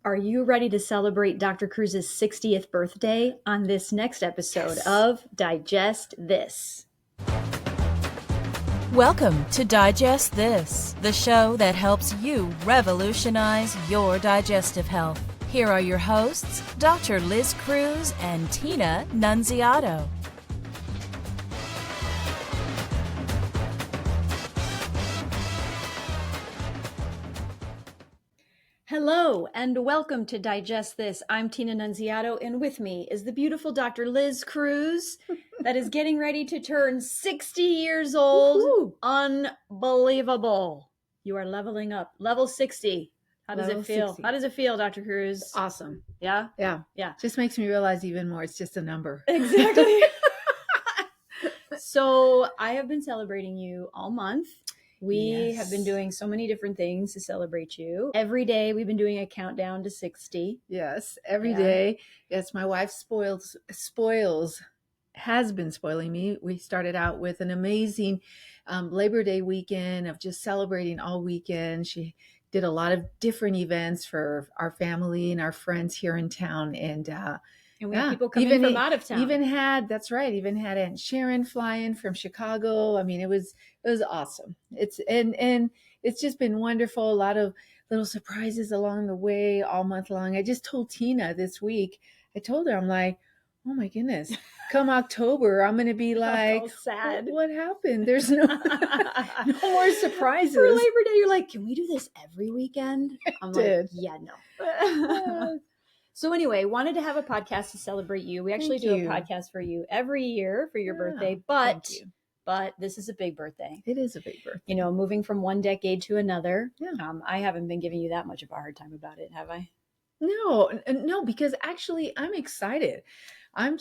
Are you ready to celebrate Dr. Cruz's 60th birthday on this next episode of Digest This? Welcome to Digest This, the show that helps you revolutionize your digestive health. Here are your hosts, Dr. Liz Cruz and Tina Nunziato. Hello and welcome to Digest This. I'm Tina Nunziato, and with me is the beautiful Dr. Liz Cruz that is getting ready to turn 60 years old. Woo-hoo. Unbelievable. You are leveling up. Level 60. How does Level it feel? 60. How does it feel, Dr. Cruz? Awesome. Yeah? Yeah. Yeah. Just makes me realize even more. It's just a number. Exactly. So I have been celebrating you all month. We have been doing so many different things to celebrate you. Every day we've been doing a countdown to 60. Yes. Every day. Yes. My wife has been spoiling me. We started out with an amazing Labor Day weekend of just celebrating all weekend. She did a lot of different events for our family and our friends here in town. And we have people coming from out of town. Even had Aunt Sharon fly in from Chicago. I mean, it was awesome. It's just been wonderful. A lot of little surprises along the way all month long. I just told Tina this week, I told her, I'm like, oh my goodness, come October, I'm going to be like, oh, sad. What happened? There's no more surprises. For Labor Day, you're like, can we do this every weekend? I'm like, yeah, no. So anyway, wanted to have a podcast to celebrate you. We actually do a podcast for you every year for your birthday, but this is a big birthday. It is a big birthday. You know, moving from one decade to another. Yeah. I haven't been giving you that much of a hard time about it, have I? No, because actually I'm excited. I'm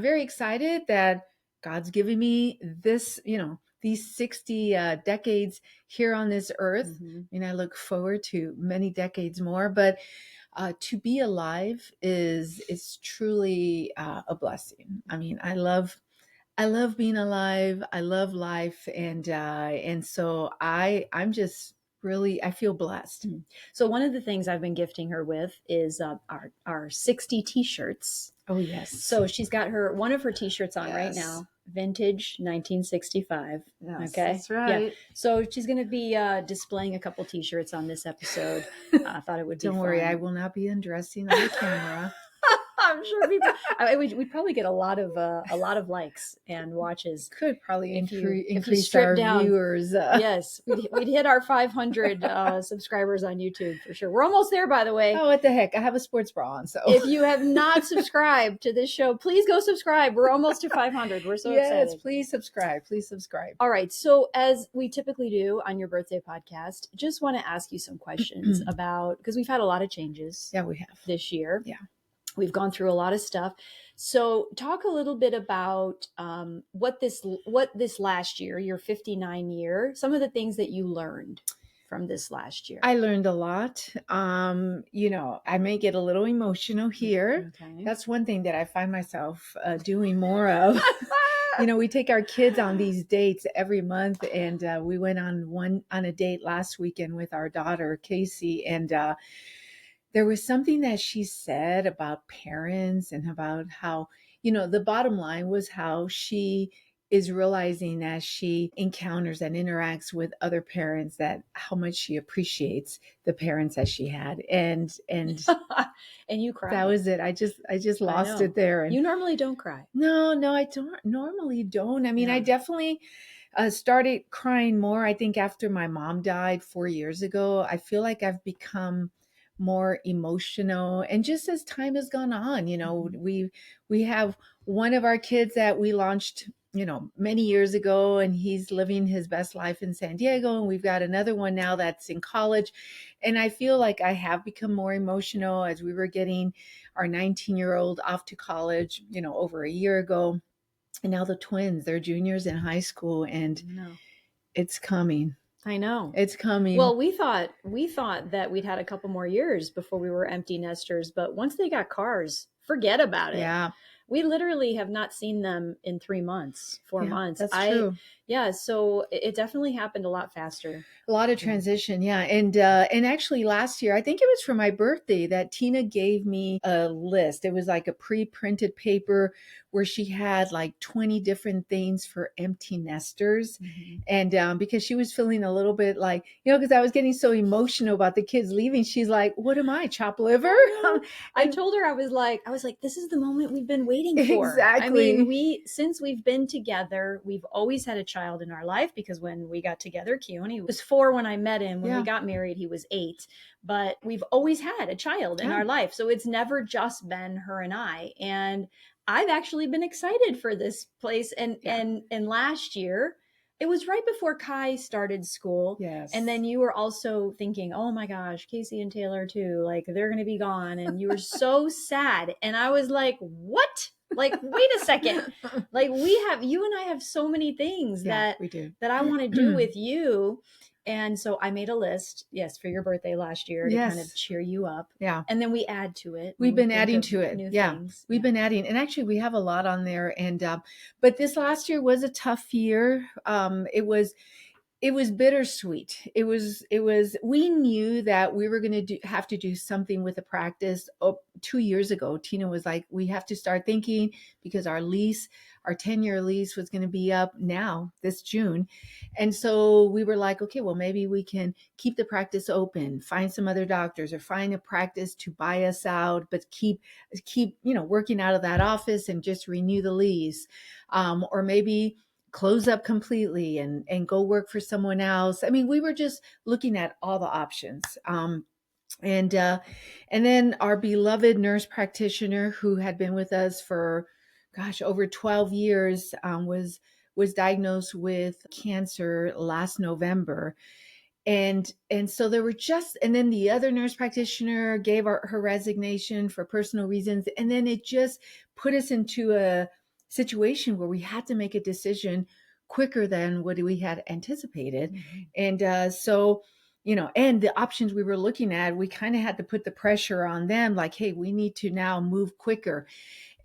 very excited that God's given me this, these 60 decades here on this earth. Mm-hmm. And I look forward to many decades more, but to be alive is truly a blessing. I mean, I love being alive. I love life. And so I'm just really, I feel blessed. So one of the things I've been gifting her with is our 60 t-shirts. Oh, yes. So she's got one of her t-shirts on right now, vintage 1965. Yes, okay. That's right. Yeah. So she's going to be displaying a couple t-shirts on this episode. I thought it would be Don't fun. worry, I will not be undressing on the camera. I'm sure we'd probably get a lot of likes and watches. Could probably increase increase our down. Viewers. Yes, we'd hit our 500 subscribers on YouTube for sure. We're almost there, by the way. Oh, what the heck! I have a sports bra on, so if you have not subscribed to this show, please go subscribe. We're almost to 500. We're so excited. Yes, please subscribe. Please subscribe. All right. So as we typically do on your birthday podcast, just want to ask you some questions about, because we've had a lot of changes. Yeah, we have this year. Yeah. We've gone through a lot of stuff. So talk a little bit about what this last year, your 59 year, some of the things that you learned from this last year. I learned a lot. I may get a little emotional here. Okay. That's one thing that I find myself doing more of. We take our kids on these dates every month, and we went on a date last weekend with our daughter, Casey, and there was something that she said about parents and about how, the bottom line was how she is realizing as she encounters and interacts with other parents that how much she appreciates the parents that she had. And and you cried. That was it. I just lost it there. And you normally don't cry. No, I normally don't. I mean, I definitely started crying more, I think, after my mom died 4 years ago. I feel like I've become more emotional, and just as time has gone on, we have one of our kids that we launched many years ago, and he's living his best life in San Diego, and we've got another one now that's in college, and I feel like I have become more emotional as we were getting our 19-year-old off to college over a year ago, and now the twins, they're juniors in high school, and it's coming. I know. It's coming. Well, we thought that we'd had a couple more years before we were empty nesters, but once they got cars, forget about it. Yeah. we literally have not seen them in 3 months, 4 months. That's true. Yeah. So it definitely happened a lot faster. A lot of transition. Yeah. And actually last year, I think it was for my birthday that Tina gave me a list. It was like a pre-printed paper where she had like 20 different things for empty nesters. And because she was feeling a little bit like, because I was getting so emotional about the kids leaving, she's like, what am I, chopped liver? I told her, I was like, this is the moment we've been waiting for. Exactly. I mean, since we've been together, we've always had a child in our life, because when we got together, Keone was 4 when I met him. When we got married, he was 8. But we've always had a child in our life. So it's never just been her and I. And I've actually been excited for this place. And last year, it was right before Kai started school. Yes. And then you were also thinking, oh my gosh, Casey and Taylor too, like they're going to be gone. And you were so sad. And I was like, what? Like, wait a second. Like you and I have so many things that we do, that I want to do with you. And so I made a list, for your birthday last year to kind of cheer you up. Yeah. And then we add to it. We've been adding to it. Things. We've been adding. And actually we have a lot on there. And, but this last year was a tough year. It was bittersweet. We knew that we were going to have to do something with the practice. 2 years ago, Tina was like, we have to start thinking, because our 10-year lease was going to be up now this June. And so we were like, okay, well, maybe we can keep the practice open, find some other doctors, or find a practice to buy us out, but keep, working out of that office and just renew the lease. Or maybe close up completely and go work for someone else. I mean, we were just looking at all the options. And then our beloved nurse practitioner, who had been with us for, over 12 years, was diagnosed with cancer last November. And so there were and then the other nurse practitioner gave her resignation for personal reasons. And then it just put us into a situation where we had to make a decision quicker than what we had anticipated. And so, and the options we were looking at, we kind of had to put the pressure on them, like, hey, we need to now move quicker.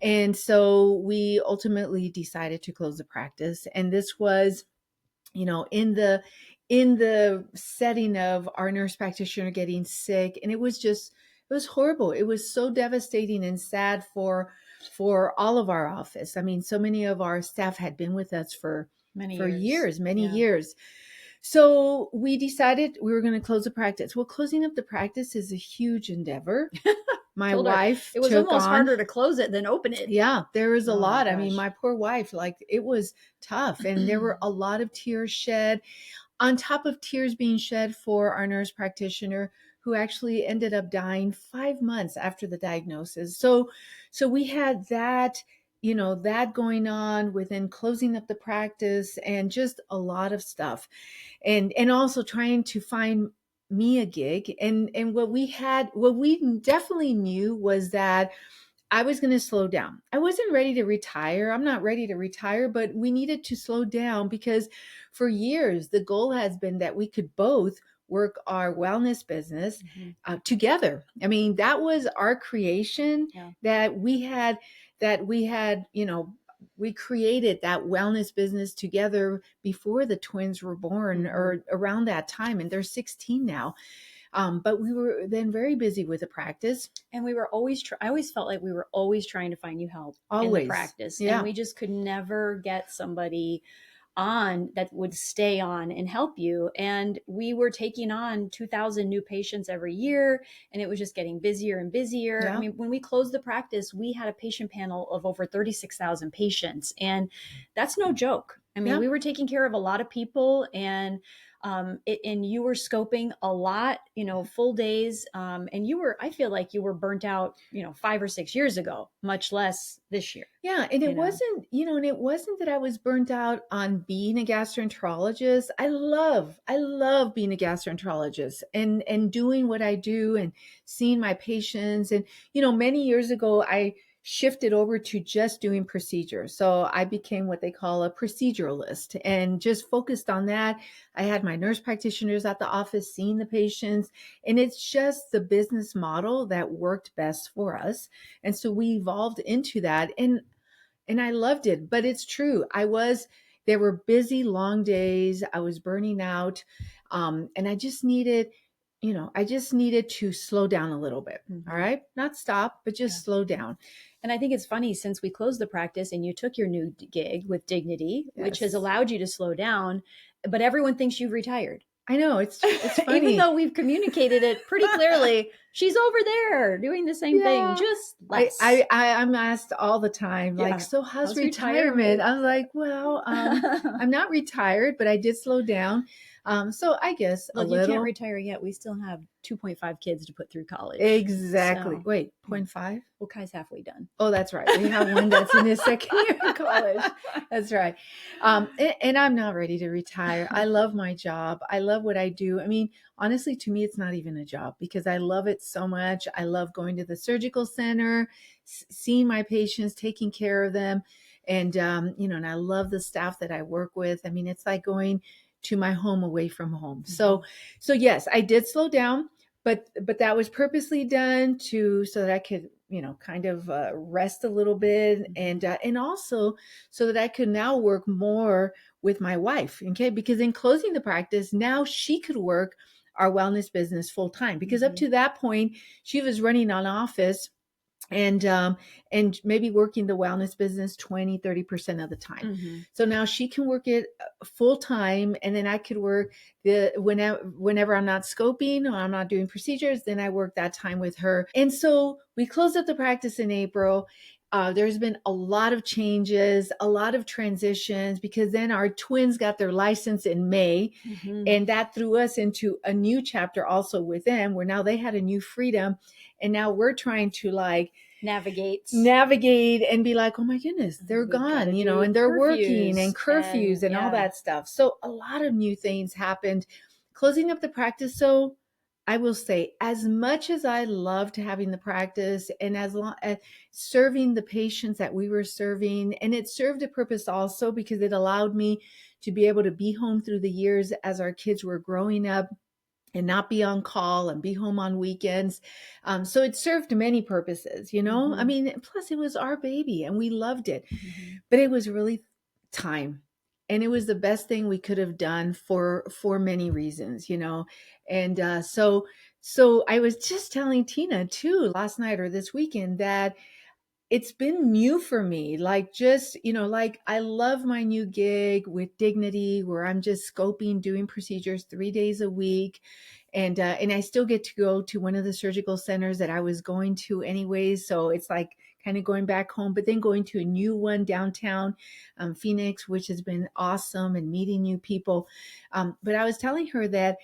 And so we ultimately decided to close the practice. And this was, in the setting of our nurse practitioner getting sick. And it was horrible. It was so devastating and sad for all of our office. I mean, so many of our staff had been with us for many years. So we decided we were going to close the practice. Well, closing up the practice is a huge endeavor. My wife, it was almost harder to close it than open it. Yeah, there was a lot. I mean, my poor wife, like, it was tough. And there were a lot of tears shed, on top of tears being shed for our nurse practitioner, who actually ended up dying 5 months after the diagnosis. So we had that, that going on within closing up the practice, and just a lot of stuff. And also trying to find me a gig. And what we definitely knew was that I was going to slow down. I wasn't ready to retire. I'm not ready to retire, but we needed to slow down, because for years, the goal has been that we could both work our wellness business together. I mean, that was our creation, that we had, we created that wellness business together before the twins were born, or around that time. And they're 16 now. But we were then very busy with the practice. And we were I always felt like we were always trying to find you help in the practice. Yeah. And we just could never get somebody on that would stay on and help you. And we were taking on 2,000 new patients every year, and it was just getting busier and busier. Yeah. I mean, when we closed the practice, we had a patient panel of over 36,000 patients, and that's no joke. I mean, we were taking care of a lot of people, and you were scoping a lot, full days. And I feel like you were burnt out, 5 or 6 years ago, much less this year. Yeah. And it wasn't that I was burnt out on being a gastroenterologist. I love being a gastroenterologist and doing what I do and seeing my patients. And, many years ago, I shifted over to just doing procedures. So I became what they call a proceduralist and just focused on that. I had my nurse practitioners at the office seeing the patients, and it's just the business model that worked best for us. And so we evolved into that, and I loved it. But it's true. There were busy, long days. I was burning out. And I just needed to slow down a little bit. Mm-hmm. All right. Not stop, but just slow down. And I think it's funny, since we closed the practice and you took your new gig with Dignity, which has allowed you to slow down, but everyone thinks you've retired. I know, it's funny. Even though we've communicated it pretty clearly, she's over there doing the same thing, just less. I'm asked all the time, like, so how's retirement? I'm like, well, I'm not retired, but I did slow down. So I guess a little. You can't retire yet. We still have 2.5 kids to put through college. Exactly. So, wait, 0.5? Well, Kai's halfway done. Oh, that's right. We have one that's in his second year of college. That's right. And I'm not ready to retire. I love my job. I love what I do. I mean, honestly, to me, it's not even a job because I love it so much. I love going to the surgical center, seeing my patients, taking care of them. And, and I love the staff that I work with. I mean, it's like going to my home away from home. Mm-hmm. So yes, I did slow down, but that was purposely done so that I could, kind of rest a little bit, and also so that I could now work more with my wife. Okay, because in closing the practice, now she could work our wellness business full time. Because up to that point, she was running an office and maybe working the wellness business 20-30% of the time. Mm-hmm. So now she can work it full time, and then I could work whenever I'm not scoping or I'm not doing procedures, then I work that time with her. And so we closed up the practice in April. There's been a lot of changes, a lot of transitions, because then our twins got their license in May, and that threw us into a new chapter also with them, where now they had a new freedom, and now we're trying to navigate and be like, oh my goodness, they're gone, and they're working and curfews and all that stuff. So a lot of new things happened closing up the practice. So I will say, as much as I loved having the practice and as long as serving the patients that we were serving, and it served a purpose also because it allowed me to be able to be home through the years as our kids were growing up and not be on call and be home on weekends. So it served many purposes, I mean, plus it was our baby and we loved it, but it was really time. And it was the best thing we could have done for many reasons, And so I was just telling Tina too last night or this weekend that it's been new for me. I love my new gig with Dignity, where I'm just scoping, doing procedures 3 days a week. And I still get to go to one of the surgical centers that I was going to anyways. So it's like kind of going back home, but then going to a new one downtown Phoenix, which has been awesome, and meeting new people. But I was telling her that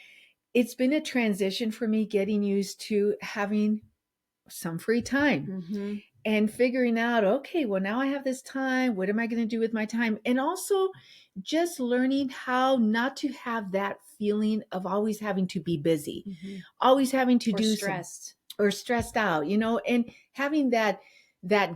it's been a transition for me, getting used to having some free time and figuring out, okay, well, now I have this time. What am I going to do with my time? And also just learning how not to have that feeling of always having to be busy, always having to do stressed or stressed out, and having that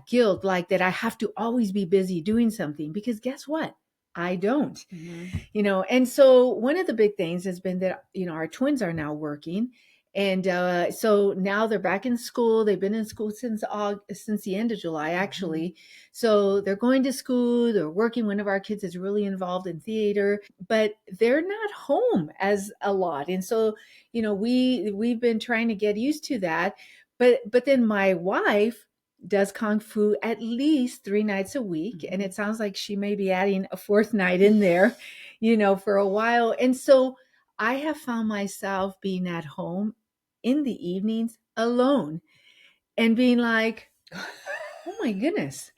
guilt, like that I have to always be busy doing something, because guess what? I don't, and so one of the big things has been that, our twins are now working. And so now they're back in school. They've been in school since the end of July, actually. So they're going to school. They're working. One of our kids is really involved in theater, but they're not home as a lot. And so, we've been trying to get used to that. But then my wife does Kung Fu at least 3 nights a week. And it sounds like she may be adding a 4th night in there, for a while. And so I have found myself being at home in the evenings alone and being like, oh my goodness,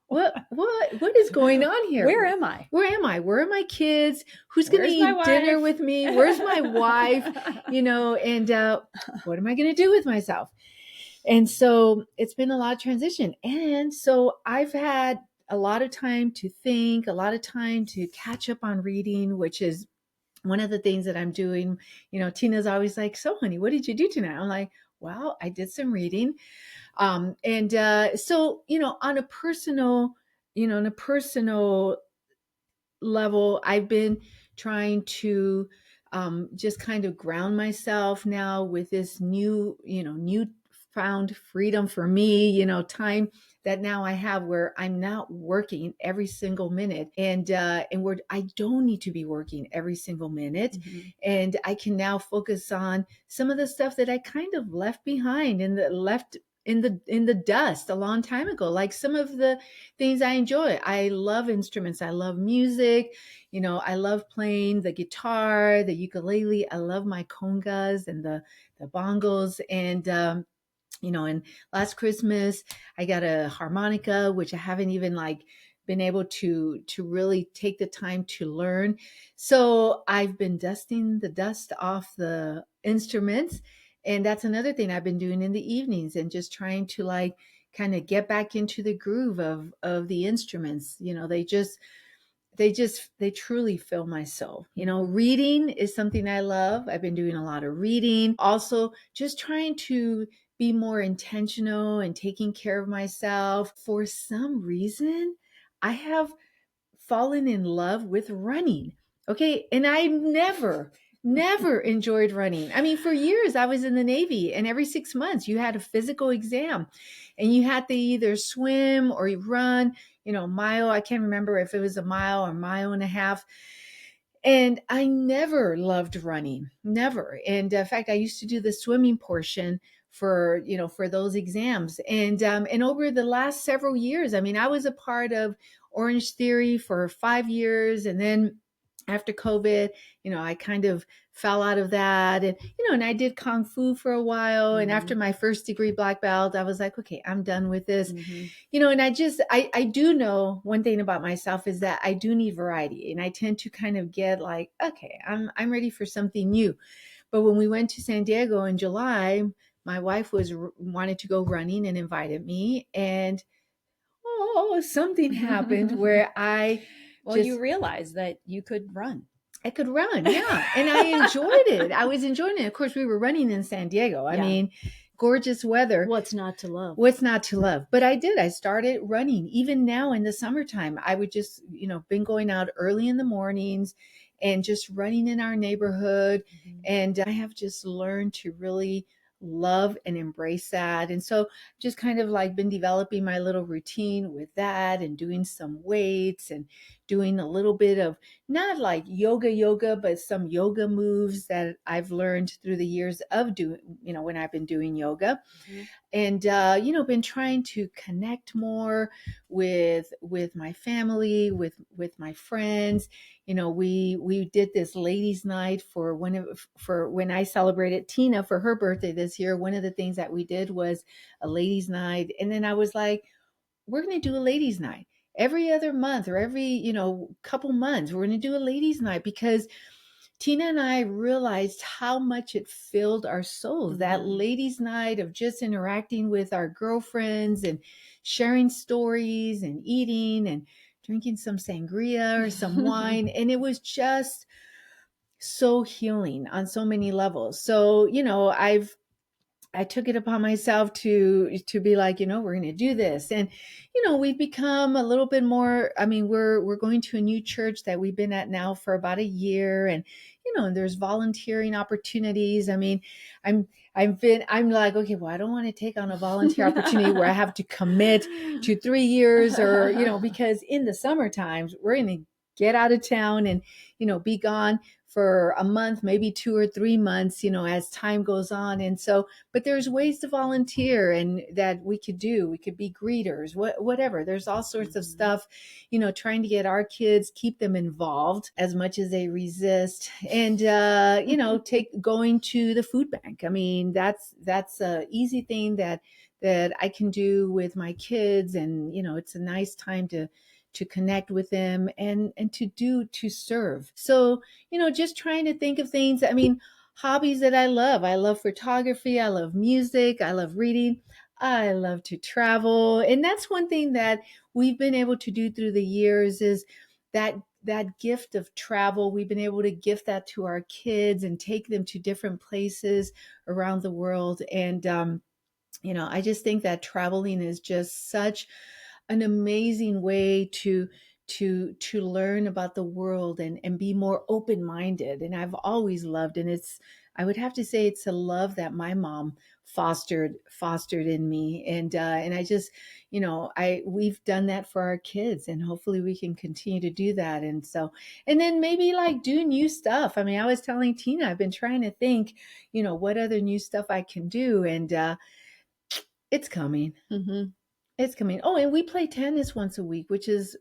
what is going on here? Where am I? Where are my kids? Who's going to eat dinner with me? Where's my wife? And what am I going to do with myself? And so it's been a lot of transition. And so I've had a lot of time to think, a lot of time to catch up on reading, which is one of the things that I'm doing. Tina's always like, so honey, what did you do tonight? I'm like, well, I did some reading. So, on a personal level, I've been trying to just kind of ground myself now with this new found freedom for me, time that now I have where I'm not working every single minute, and where I don't need to be working every single minute. Mhm. And I can now focus on some of the stuff that I kind of left behind and that left in the dust a long time ago, like some of the things I enjoy. I love instruments. I love music. I love playing the guitar, the ukulele. I love my congas and the bongos. And last Christmas I got a harmonica, which I haven't even like been able to really take the time to learn. So I've been dusting the dust off the instruments. And that's another thing I've been doing in the evenings, and just trying to like kind of get back into the groove of the instruments. They truly fill my soul. Reading is something I love. I've been doing a lot of reading. Also, just trying to be more intentional and taking care of myself. For some reason, I have fallen in love with running. Okay. And I never enjoyed running. I mean, for years I was in the Navy, and every 6 months you had a physical exam and you had to either swim or you run, mile. I can't remember if it was a mile or mile and a half. And I never loved running, never. And in fact, I used to do the swimming portion for those exams. And over the last several years, I mean, I was a part of Orange Theory for 5 years, and then after COVID, I kind of fell out of that. And I did Kung Fu for a while. And after my first degree black belt, I was like, okay, I'm done with this. And I do know one thing about myself is that I do need variety. And I tend to kind of get like, okay, I'm ready for something new. But when we went to San Diego in July, my wife wanted to go running and invited me. And something happened where you realized that you could run. I could run, yeah. And I enjoyed it. I was enjoying it. Of course, we were running in San Diego. I mean, gorgeous weather. What's not to love? What's not to love? But I did. I started running. Even now in the summertime, I would just, been going out early in the mornings and just running in our neighborhood. And I have just learned to really love and embrace that. And so just kind of like been developing my little routine with that, and doing some weights and doing a little bit of not like yoga, but some yoga moves that I've learned through the years of doing, when I've been doing yoga. And been trying to connect more with my family, with my friends. We did this ladies night for when I celebrated Tina for her birthday this year. One of the things that we did was a ladies night. And then I was like, we're going to do a ladies night every other month, or every couple months. We're going to do a ladies night, because Tina and I realized how much it filled our souls. That ladies' night of just interacting with our girlfriends and sharing stories and eating and drinking some sangria or some wine. And it was just so healing on so many levels. So, I took it upon myself to be like, we're going to do this. And, we've become a little bit more, I mean, we're going to a new church that we've been at now for about a year. And, and there's volunteering opportunities. I mean, I'm like, okay, well, I don't want to take on a volunteer opportunity where I have to commit to 3 years or, because in the summer times, we're going to get out of town and, be gone for a month, maybe 2 or 3 months, as time goes on. And so, but there's ways to volunteer and that we could do. We could be greeters, whatever. There's all sorts of stuff, trying to get our kids, keep them involved as much as they resist. And, going to the food bank. I mean, that's a easy thing that I can do with my kids. And, it's a nice time to connect with them and to serve. So, just trying to think of things. I mean, hobbies that I love. I love photography. I love music. I love reading. I love to travel. And that's one thing that we've been able to do through the years, is that that gift of travel. We've been able to gift that to our kids and take them to different places around the world. And, I just think that traveling is just such an amazing way to learn about the world and be more open-minded. And I've always loved, and I would have to say it's a love that my mom fostered in me. And I just, we've done that for our kids, and hopefully we can continue to do that. And then maybe like do new stuff. I mean, I was telling Tina, I've been trying to think, what other new stuff I can do. And it's coming. Mm-hmm. It's coming. Oh, and we play tennis once a week, which is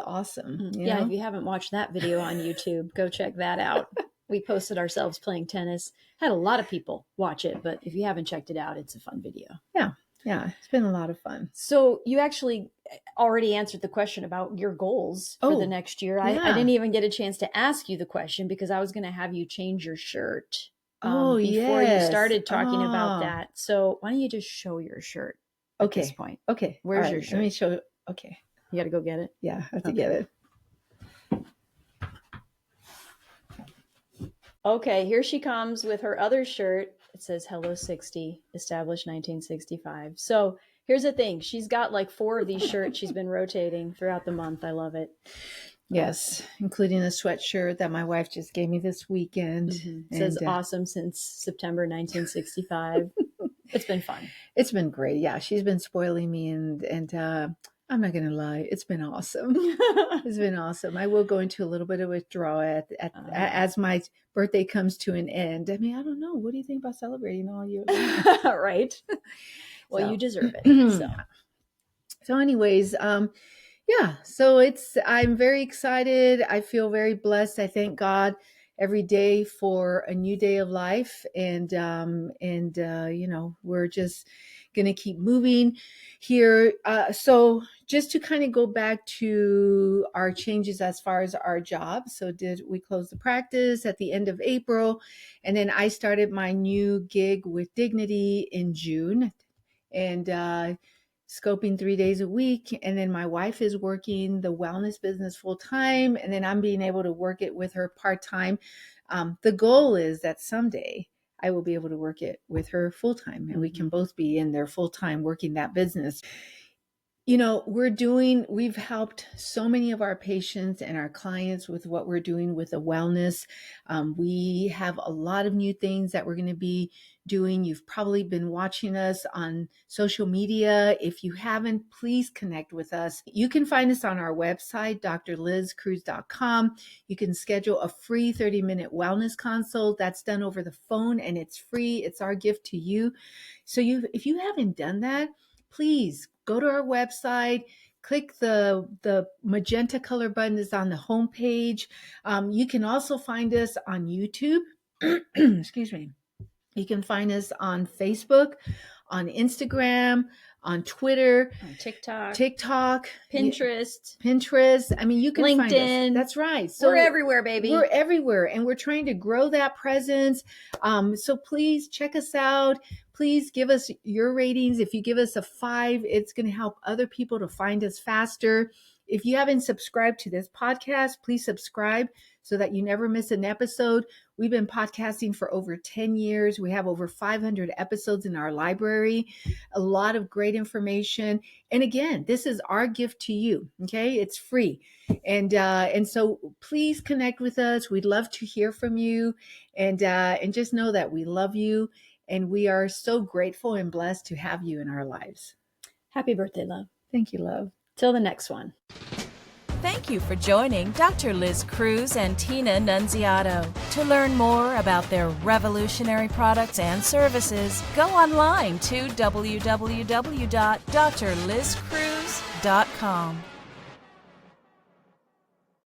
awesome. If you haven't watched that video on YouTube, go check that out. We posted ourselves playing tennis. Had a lot of people watch it, but if you haven't checked it out, it's a fun video. Yeah, it's been a lot of fun. So you actually already answered the question about your goals for the next year. Yeah. I didn't even get a chance to ask you the question because I was going to have you change your shirt before you started talking about that. So why don't you just show your shirt at this point? Okay. Where's your shirt? Let me show. Okay. You got to go get it? Yeah, I have to get it. Okay, here she comes with her other shirt. It says Hello 60, established 1965. So here's the thing. She's got like 4 of these shirts she's been rotating throughout the month. I love it. Yes, including the sweatshirt that my wife just gave me this weekend. Mm-hmm. It says awesome since September 1965. It's been fun. It's been great. Yeah, she's been spoiling me, and I'm not going to lie. It's been awesome. It's been awesome. I will go into a little bit of withdrawal as my birthday comes to an end. I mean, I don't know. What do you think about celebrating all year? Right. Well, you deserve it. So anyways, so I'm very excited. I feel very blessed. I thank God every day for a new day of life. And we're just going to keep moving here. So just to kind of go back to our changes as far as our job. So we closed the practice at the end of April, and then I started my new gig with Dignity in June, and scoping 3 days a week. And then my wife is working the wellness business full time, and then I'm being able to work it with her part time. The goal is that someday I will be able to work it with her full time, and we can both be in there full time working that business. We've helped so many of our patients and our clients with what we're doing with the wellness. We have a lot of new things that we're going to be doing. You've probably been watching us on social media. If you haven't, please connect with us. You can find us on our website, drlizcruz.com. You can schedule a free 30-minute wellness consult. That's done over the phone, and it's free. It's our gift to you. So if you haven't done that, please go to our website, click the magenta color button that's on the homepage. You can also find us on YouTube. Excuse me. You can find us on Facebook, on Instagram, on Twitter, on TikTok, Pinterest. I mean, you can LinkedIn. Find us. That's right. So we're everywhere, baby. We're everywhere, and we're trying to grow that presence. So please check us out. Please give us your ratings. If you give us a 5, it's going to help other people to find us faster. If you haven't subscribed to this podcast, please subscribe so that you never miss an episode. We've been podcasting for over 10 years. We have over 500 episodes in our library, a lot of great information. And again, this is our gift to you. Okay. It's free. And so please connect with us. We'd love to hear from you, and just know that we love you, and we are so grateful and blessed to have you in our lives. Happy birthday, love. Thank you, love. Till the next one. Thank you for joining Dr. Liz Cruz and Tina Nunziato. To learn more about their revolutionary products and services, go online to www.drlizcruz.com.